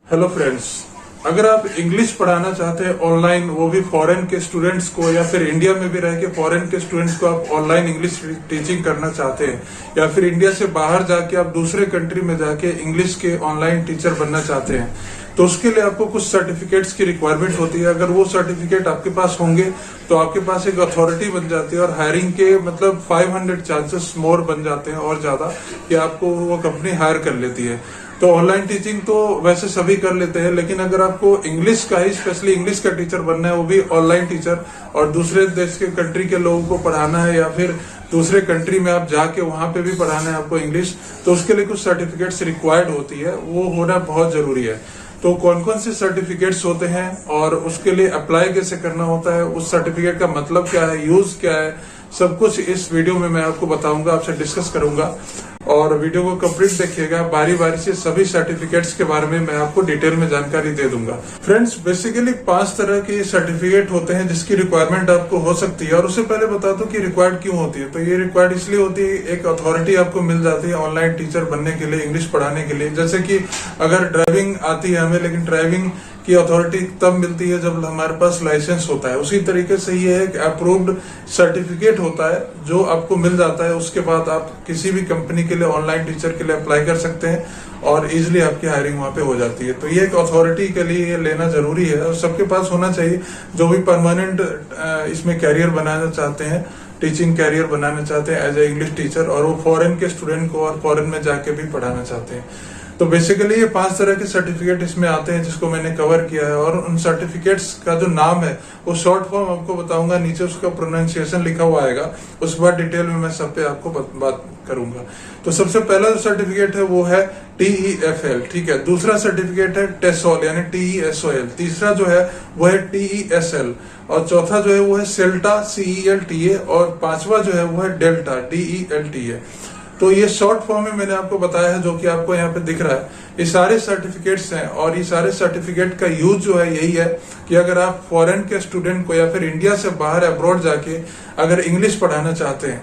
Hello friends, अगर आप English पढ़ाना चाहते हैं ऑनलाइन, वो भी फॉरेन के स्टूडेंट्स को, या फिर इंडिया में भी रह के फॉरेन के स्टूडेंट्स को आप ऑनलाइन इंग्लिश टीचिंग करना चाहते हैं, या फिर इंडिया से बाहर जाके आप दूसरे कंट्री में जाके इंग्लिश के ऑनलाइन टीचर बनना चाहते हैं, तो उसके लिए आपको कुछ सर्टिफिकेट्स की रिक्वायरमेंट होती है। अगर वो सर्टिफिकेट आपके पास होंगे तो आपके पास एक अथॉरिटी बन जाती है और हायरिंग के मतलब 500 चांसेस मोर बन जाते हैं और ज्यादा कि आपको वो कंपनी हायर कर लेती है। तो ऑनलाइन टीचिंग तो वैसे सभी कर लेते हैं, लेकिन अगर आपको इंग्लिश का ही स्पेशली इंग्लिश का टीचर बनना है, वो भी ऑनलाइन टीचर, और दूसरे देश के कंट्री के लोगों को पढ़ाना है, या फिर दूसरे कंट्री में आप जाके वहां पे भी पढ़ाना है आपको इंग्लिश, तो उसके लिए कुछ सर्टिफिकेट्स रिक्वायर्ड होती है, वो होना बहुत जरूरी है। तो कौन कौन से सर्टिफिकेट्स होते हैं और उसके लिए अप्लाई कैसे करना होता है, उस सर्टिफिकेट का मतलब क्या है, यूज क्या है, सब कुछ इस वीडियो में मैं आपको बताऊंगा, आपसे डिस्कस करूंगा। और वीडियो को कंप्लीट देखिएगा, बारी बारी से सभी सर्टिफिकेट्स के बारे में मैं आपको डिटेल में जानकारी दे दूंगा। फ्रेंड्स, बेसिकली 5 तरह के सर्टिफिकेट होते हैं जिसकी रिक्वायरमेंट आपको हो सकती है। और उससे पहले बता दूं कि रिक्वायर्ड क्यों होती है। तो ये रिक्वायर्ड इसलिए होती है, एक अथॉरिटी आपको मिल जाती है ऑनलाइन टीचर बनने के लिए, इंग्लिश पढ़ाने के लिए। जैसे कि अगर ड्राइविंग आती है हमें, लेकिन ड्राइविंग की अथॉरिटी तब मिलती है जब हमारे पास लाइसेंस होता है, उसी तरीके से ये एक अप्रूव्ड सर्टिफिकेट होता है जो आपको मिल जाता है। उसके बाद आप किसी भी कंपनी के लिए ऑनलाइन टीचर के लिए अप्लाई कर सकते हैं और इजिली आपकी हायरिंग वहां पे हो जाती है। तो ये एक अथॉरिटी के लिए लेना जरूरी है और सबके पास होना चाहिए जो भी परमानेंट इसमें कैरियर बनाना चाहते हैं, टीचिंग कैरियर बनाना चाहते हैं एज ए इंग्लिश टीचर, और वो फॉरेन के स्टूडेंट को और फॉरेन में जाके भी पढ़ाना चाहते हैं। तो बेसिकली ये 5 तरह के सर्टिफिकेट इसमें आते हैं जिसको मैंने कवर किया है। और उन सर्टिफिकेट्स का जो नाम है वो शॉर्ट फॉर्म आपको बताऊंगा, नीचे उसका प्रोनाउंसिएशन लिखा हुआ आएगा, उसके बाद डिटेल में मैं सब पे आपको बात करूंगा। तो सबसे पहला जो सर्टिफिकेट है वो है TEFL, ठीक है। दूसरा सर्टिफिकेट है TESOL यानी TESOL। तीसरा जो है वो है TESL, और चौथा जो है वो है CELTA CELTA, और पांचवा जो है वो है डेल्टा DELTA। तो ये शॉर्ट फॉर्म में मैंने आपको बताया है, जो कि आपको यहाँ पे दिख रहा है। ये सारे सर्टिफिकेट्स हैं और ये सारे सर्टिफिकेट का यूज जो है यही है कि अगर आप फॉरेन के स्टूडेंट को या फिर इंडिया से बाहर अब्रॉड जाके अगर इंग्लिश पढ़ाना चाहते हैं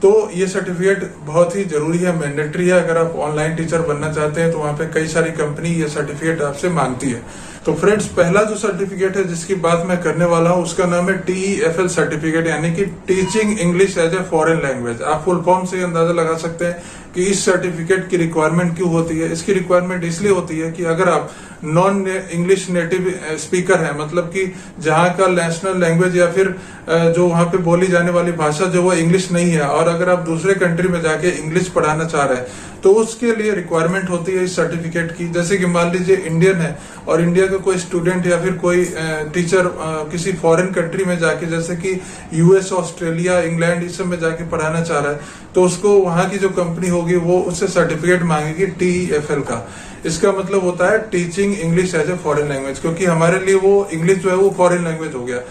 तो ये सर्टिफिकेट बहुत ही जरूरी है, मैंडेटरी है। अगर आप ऑनलाइन टीचर बनना चाहते हैं तो वहां पे कई सारी कंपनी ये सर्टिफिकेट आपसे मांगती है। तो फ्रेंड्स, पहला जो सर्टिफिकेट है जिसकी बात मैं करने वाला हूँ उसका नाम है TEFL सर्टिफिकेट, यानी कि teaching English as a foreign language. आप फुल फॉर्म से अंदाजा लगा सकते हैं कि इस सर्टिफिकेट की रिक्वायरमेंट क्यों होती है। इसकी रिक्वायरमेंट इसलिए होती है कि अगर आप नॉन इंग्लिश नेटिव स्पीकर है, मतलब कि जहाँ का नेशनल लैंग्वेज या फिर जो वहां पे बोली जाने वाली भाषा जो वो इंग्लिश नहीं है, और अगर आप दूसरे कंट्री में जाके इंग्लिश पढ़ाना चाह रहे हैं तो उसके लिए रिक्वायरमेंट होती है इस सर्टिफिकेट की। जैसे कि मान लीजिए इंडियन है और इंडिया का कोई स्टूडेंट या फिर कोई टीचर किसी फॉरेन कंट्री में जाके, जैसे कि US, ऑस्ट्रेलिया, इंग्लैंड, इस सब में जाके पढ़ाना चाह रहा है, तो उसको वहां की जो कंपनी होगी वो उससे सर्टिफिकेट मांगेगी TEFL का। इसका मतलब होता है teaching English as a foreign language, क्योंकि हमारे लिए वो इंग्लिश जो है वो फॉरेन लैंग्वेज हो गया।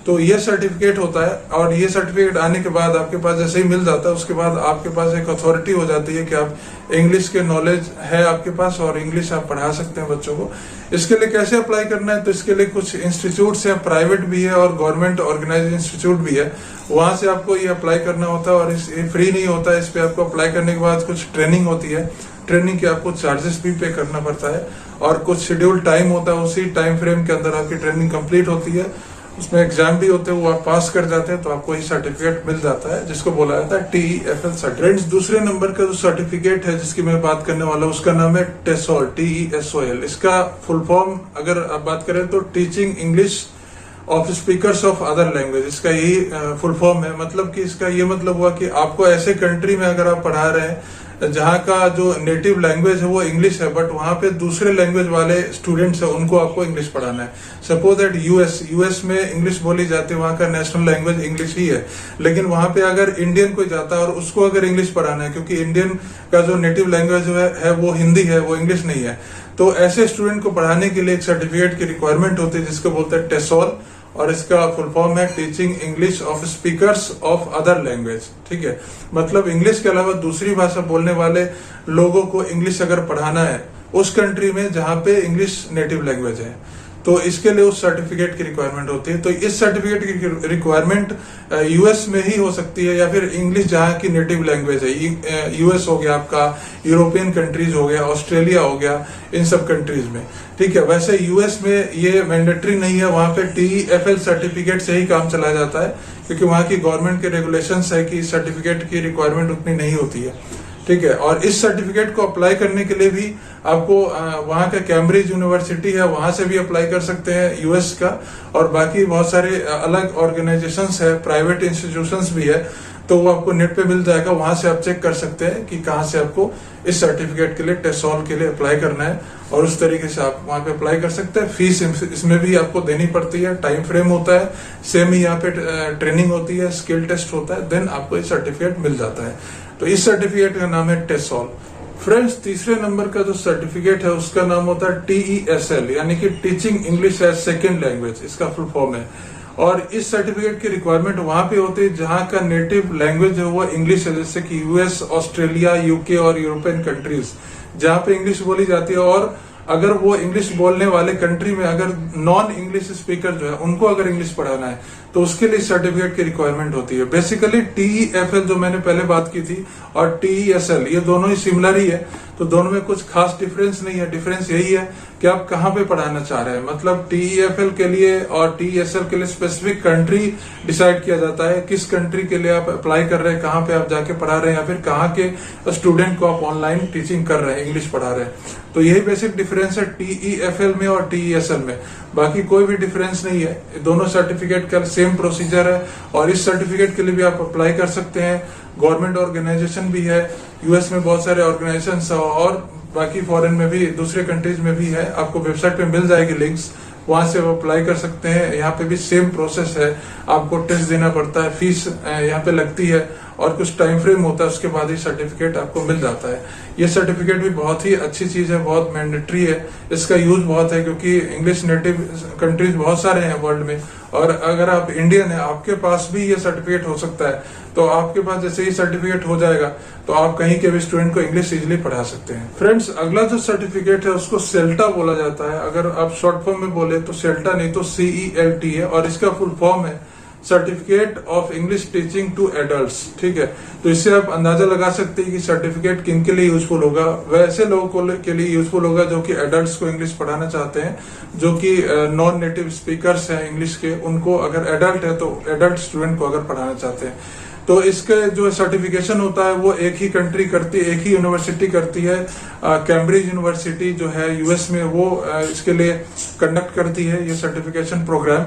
तो ये सर्टिफिकेट होता है, और ये सर्टिफिकेट आने के बाद आपके पास जैसे ही मिल जाता है उसके बाद आपके पास एक अथॉरिटी हो जाती है कि आप इंग्लिश के नॉलेज है आपके पास और इंग्लिश आप पढ़ा सकते हैं बच्चों को। इसके लिए कैसे अप्लाई करना है, तो इसके लिए कुछ इंस्टीट्यूट्स हैं, प्राइवेट भी है और गवर्नमेंट ऑर्गेनाइज इंस्टीट्यूट भी है, वहां से आपको ये अप्लाई करना होता है। और ये फ्री नहीं होता है, इस पे आपको अप्लाई करने के बाद कुछ ट्रेनिंग होती है, ट्रेनिंग के आपको चार्जेस भी पे करना पड़ता है, और कुछ शेड्यूल टाइम होता है, उसी टाइम फ्रेम के अंदर आपकी ट्रेनिंग कंप्लीट होती है। उसमें एग्जाम भी होते हैं, वो आप पास कर जाते हैं तो आपको ये सर्टिफिकेट मिल जाता है, जिसको बोला जाता है TEFL सर्टिफिकेट। दूसरे नंबर का जो सर्टिफिकेट है जिसकी मैं बात करने वाला हूँ उसका नाम है TESOL TESOL। इसका फुल फॉर्म अगर आप बात करें तो teaching English of speakers of other language, इसका यही फुल फॉर्म है। मतलब कि इसका ये मतलब हुआ कि आपको ऐसे कंट्री में अगर आप पढ़ा रहे हैं जहाँ का जो नेटिव लैंग्वेज है वो इंग्लिश है, बट वहां पे दूसरे लैंग्वेज वाले स्टूडेंट्स है, उनको आपको इंग्लिश पढ़ाना है। सपोज दैट US में इंग्लिश बोली जाती है, वहां का नेशनल लैंग्वेज इंग्लिश ही है, लेकिन वहां पे अगर इंडियन कोई जाता है और उसको अगर इंग्लिश पढ़ाना है, क्योंकि इंडियन का जो नेटिव लैंग्वेज है वो हिंदी है, वो इंग्लिश नहीं है, तो ऐसे स्टूडेंट को पढ़ाने के लिए एक सर्टिफिकेट की रिक्वायरमेंट होती है जिसको बोलते हैं TESOL, और इसका फुल फॉर्म है teaching English of speakers of other language, ठीक है। मतलब इंग्लिश के अलावा दूसरी भाषा बोलने वाले लोगों को इंग्लिश अगर पढ़ाना है उस कंट्री में जहां पे इंग्लिश नेटिव लैंग्वेज है, तो इसके लिए उस सर्टिफिकेट की रिक्वायरमेंट होती है। तो इस सर्टिफिकेट की रिक्वायरमेंट यूएस में ही हो सकती है, या फिर इंग्लिश जहाँ की नेटिव लैंग्वेज है, यूएस हो गया आपका, यूरोपियन कंट्रीज हो गया, ऑस्ट्रेलिया हो गया, इन सब कंट्रीज में, ठीक है। वैसे यूएस में ये मैंडेटरी नहीं है, वहां पे TEFL सर्टिफिकेट से ही काम चलाया जाता है, क्योंकि वहां की गवर्नमेंट के रेगुलेशंस है कि सर्टिफिकेट की रिक्वायरमेंट उतनी नहीं होती है, ठीक है। और इस सर्टिफिकेट को अप्लाई करने के लिए भी आपको वहां का कैम्ब्रिज यूनिवर्सिटी है, वहां से भी अप्लाई कर सकते हैं यूएस का, और बाकी बहुत सारे अलग ऑर्गेनाइजेशंस है, प्राइवेट इंस्टीट्यूशंस भी है, तो वो आपको नेट पे मिल जाएगा, वहां से आप चेक कर सकते हैं कि कहाँ से आपको इस सर्टिफिकेट के लिए, टेसोल के लिए अप्लाई करना है, और उस तरीके से आप वहां पे अप्लाई कर सकते हैं। फीस इसमें भी आपको देनी पड़ती है, टाइम फ्रेम होता है, सेम ही यहाँ पे ट्रेनिंग होती है, स्किल टेस्ट होता है, देन आपको ये सर्टिफिकेट मिल जाता है। तो इस सर्टिफिकेट का नाम है टेसोल। फ्रेंड्स, तीसरे नंबर का जो सर्टिफिकेट है उसका नाम होता है TESL, यानी कि teaching English as second language, इसका फुल फॉर्म है। और इस सर्टिफिकेट की रिक्वायरमेंट वहां पे होती है जहां का नेटिव लैंग्वेज है वो इंग्लिश है, जैसे कि यूएस, ऑस्ट्रेलिया, यूके और यूरोपियन कंट्रीज, जहां पे इंग्लिश बोली जाती है। और अगर वो इंग्लिश बोलने वाले कंट्री में अगर नॉन इंग्लिश स्पीकर जो है उनको अगर इंग्लिश पढ़ाना है तो उसके लिए सर्टिफिकेट की रिक्वायरमेंट होती है। बेसिकली TEFL जो मैंने पहले बात की थी और TESL ये दोनों ही सिमिलर ही है, तो दोनों में कुछ खास डिफरेंस नहीं है। डिफरेंस यही है कि आप कहाँ पे पढ़ाना चाह रहे हैं। मतलब TEFL के लिए और TESL के लिए स्पेसिफिक कंट्री डिसाइड किया जाता है, किस कंट्री के लिए आप अप्लाई कर रहे हैं, कहाँ पे आप जाके पढ़ा रहे हैं, या फिर कहाँ के स्टूडेंट को आप ऑनलाइन टीचिंग कर रहे हैं, इंग्लिश पढ़ा रहे हैं। तो यही बेसिक डिफरेंस है TEFL में और TESL में, बाकी कोई भी डिफरेंस नहीं है। दोनों सर्टिफिकेट का सेम प्रोसीजर है, और इस सर्टिफिकेट के लिए भी आप अप्लाई कर सकते हैं। गवर्नमेंट ऑर्गेनाइजेशन भी है, यूएस में बहुत सारे ऑर्गेनाइजेशन और बाकी फॉरेन में भी, दूसरे कंट्रीज में भी है। आपको वेबसाइट पे मिल जाएगी लिंक्स, वहां से आप अप्लाई कर सकते हैं। यहाँ पे भी सेम प्रोसेस है, आपको टेस्ट देना पड़ता है, फीस यहाँ पे लगती है, और कुछ टाइम फ्रेम होता है, उसके बाद ही सर्टिफिकेट आपको मिल जाता है। ये सर्टिफिकेट भी बहुत ही अच्छी चीज है, बहुत मैंडेटरी है, इसका यूज बहुत है, क्योंकि इंग्लिश नेटिव कंट्रीज बहुत सारे हैं वर्ल्ड में। और अगर आप इंडियन है, आपके पास भी ये सर्टिफिकेट हो सकता है, तो आपके पास जैसे ही सर्टिफिकेट हो जाएगा तो आप कहीं के भी स्टूडेंट को इंग्लिश इजिली पढ़ा सकते हैं। फ्रेंड्स, अगला जो सर्टिफिकेट है उसको सेल्टा बोला जाता है। अगर आप शॉर्ट फॉर्म में बोले तो सेल्टा नहीं तो CELT है, और इसका फुल फॉर्म है certificate of English teaching to adults, ठीक है। तो इससे आप अंदाजा लगा सकते हैं कि सर्टिफिकेट किन के लिए यूजफुल होगा। वैसे लोगों के लिए यूजफुल होगा जो कि एडल्ट्स को इंग्लिश पढ़ाना चाहते हैं, जो कि नॉन नेटिव स्पीकर्स हैं इंग्लिश के, उनको अगर एडल्ट है तो एडल्ट स्टूडेंट को अगर पढ़ाना चाहते हैं तो इसके जो सर्टिफिकेशन होता है वो एक ही कंट्री करती है, एक ही यूनिवर्सिटी करती है। कैम्ब्रिज यूनिवर्सिटी जो है यूएस में, वो इसके लिए कंडक्ट करती है ये सर्टिफिकेशन प्रोग्राम।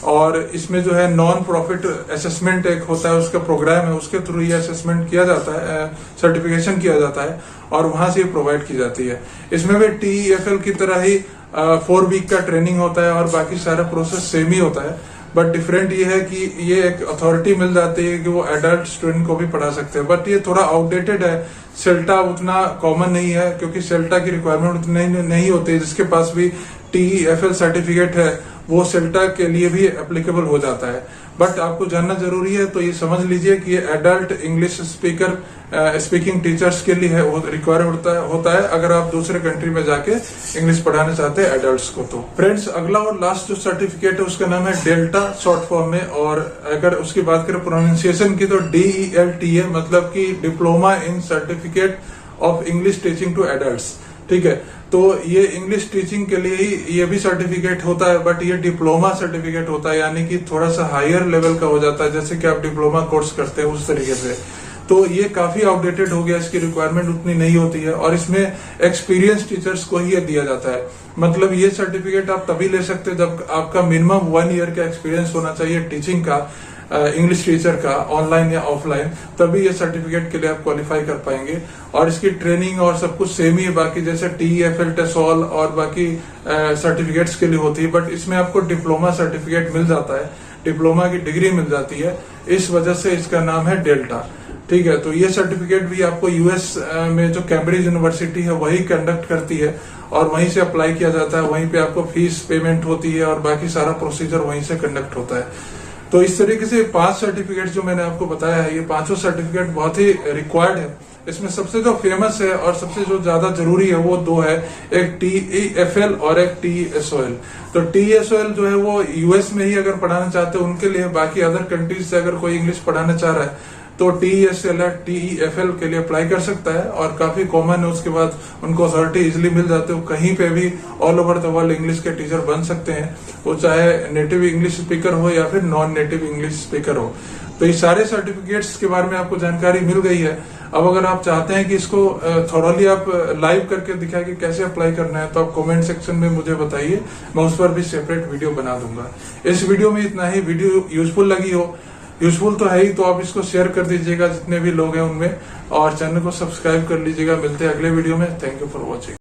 और इसमें जो है नॉन प्रॉफिट असेसमेंट एक होता है, उसका प्रोग्राम है, उसके थ्रू ये असेसमेंट किया जाता है, सर्टिफिकेशन किया जाता है, और वहां से प्रोवाइड की जाती है। इसमें भी TEFL की तरह ही 4 वीक का ट्रेनिंग होता है, और बाकी सारा प्रोसेस सेम ही होता है। बट डिफरेंट ये है कि ये एक अथॉरिटी मिल जाती है कि वो एडल्ट स्टूडेंट को भी पढ़ा सकते हैं। बट ये थोड़ा आउटडेटेड है, सेल्टा उतना कॉमन नहीं है, क्योंकि सेल्टा की रिक्वायरमेंट उतनी नहीं होती है। जिसके पास भी TEFL सर्टिफिकेट है वो सेल्टा के लिए भी एप्लीकेबल हो जाता है। बट आपको जानना जरूरी है, तो ये समझ लीजिए कि ये एडल्ट इंग्लिश स्पीकिंग टीचर्स के लिए रिक्वायरमेंट होता है अगर आप दूसरे कंट्री में जाके इंग्लिश पढ़ाना चाहते हैं एडल्ट्स को। तो फ्रेंड्स, अगला और लास्ट जो सर्टिफिकेट है उसका नाम है डेल्टा, शॉर्ट फॉर्म में। और अगर उसकी बात करें प्रोनाउंसिएशन की तो DELT है, मतलब कि diploma in certificate of English teaching to adults, ठीक है। तो ये इंग्लिश टीचिंग के लिए ही ये भी सर्टिफिकेट होता है, बट ये डिप्लोमा सर्टिफिकेट होता है, यानी कि थोड़ा सा हायर लेवल का हो जाता है, जैसे कि आप डिप्लोमा कोर्स करते हैं उस तरीके से। तो ये काफी आउटडेटेड हो गया, इसकी रिक्वायरमेंट उतनी नहीं होती है, और इसमें एक्सपीरियंस टीचर्स को ही दिया जाता है। मतलब ये सर्टिफिकेट आप तभी ले सकते हैं जब आपका मिनिमम 1 ईयर का एक्सपीरियंस होना चाहिए टीचिंग का, इंग्लिश टीचर का, ऑनलाइन या ऑफलाइन, तभी ये सर्टिफिकेट के लिए आप क्वालिफाई कर पाएंगे। और इसकी ट्रेनिंग और सब कुछ सेम ही है बाकी जैसे TEFL, टेसोल और बाकी सर्टिफिकेट्स के लिए होती है, बट इसमें आपको डिप्लोमा सर्टिफिकेट मिल जाता है, डिप्लोमा की डिग्री मिल जाती है, इस वजह से इसका नाम है डेल्टा, ठीक है। तो ये सर्टिफिकेट भी आपको यूएस में जो कैम्ब्रिज यूनिवर्सिटी है वही कंडक्ट करती है, और वहीं से अप्लाई किया जाता है, वहीं पे आपको फीस पेमेंट होती है, और बाकी सारा प्रोसीजर वहीं से कंडक्ट होता है। तो इस तरीके से 5 सर्टिफिकेट जो मैंने आपको बताया है, ये 5 सर्टिफिकेट बहुत ही रिक्वायर्ड है इसमें सबसे जो फेमस है और सबसे जो ज्यादा जरूरी है वो दो है, एक TEFL और एक TESOL। तो TESOL जो है वो यूएस में ही अगर पढ़ाना चाहते हैं उनके लिए, बाकी अदर कंट्रीज से अगर कोई इंग्लिश पढ़ाना चाह रहा है तो TESL या TEFL के लिए अप्लाई कर सकता है, और काफी कॉमन है। उसके बाद उनको अथॉरिटी इजिली मिल जाते हो, कहीं पे भी all over the world English के टीचर बन सकते हैं, वो चाहे नेटिव इंग्लिश स्पीकर हो या फिर नॉन नेटिव इंग्लिश स्पीकर हो। तो ये सारे सर्टिफिकेट्स के बारे में आपको जानकारी मिल गई है। अब अगर आप चाहते हैं कि इसको थॉरली आप लाइव करके दिखाए कि कैसे अप्लाई करना है, तो आप कमेंट सेक्शन में मुझे बताइए, मैं उस पर भी सेपरेट वीडियो बना दूंगा। इस वीडियो में इतना ही। वीडियो यूजफुल लगी हो, यूजफुल तो है ही, तो आप इसको शेयर कर दीजिएगा जितने भी लोग हैं उनमें, और चैनल को सब्सक्राइब कर लीजिएगा। मिलते हैं अगले वीडियो में। Thank you for watching.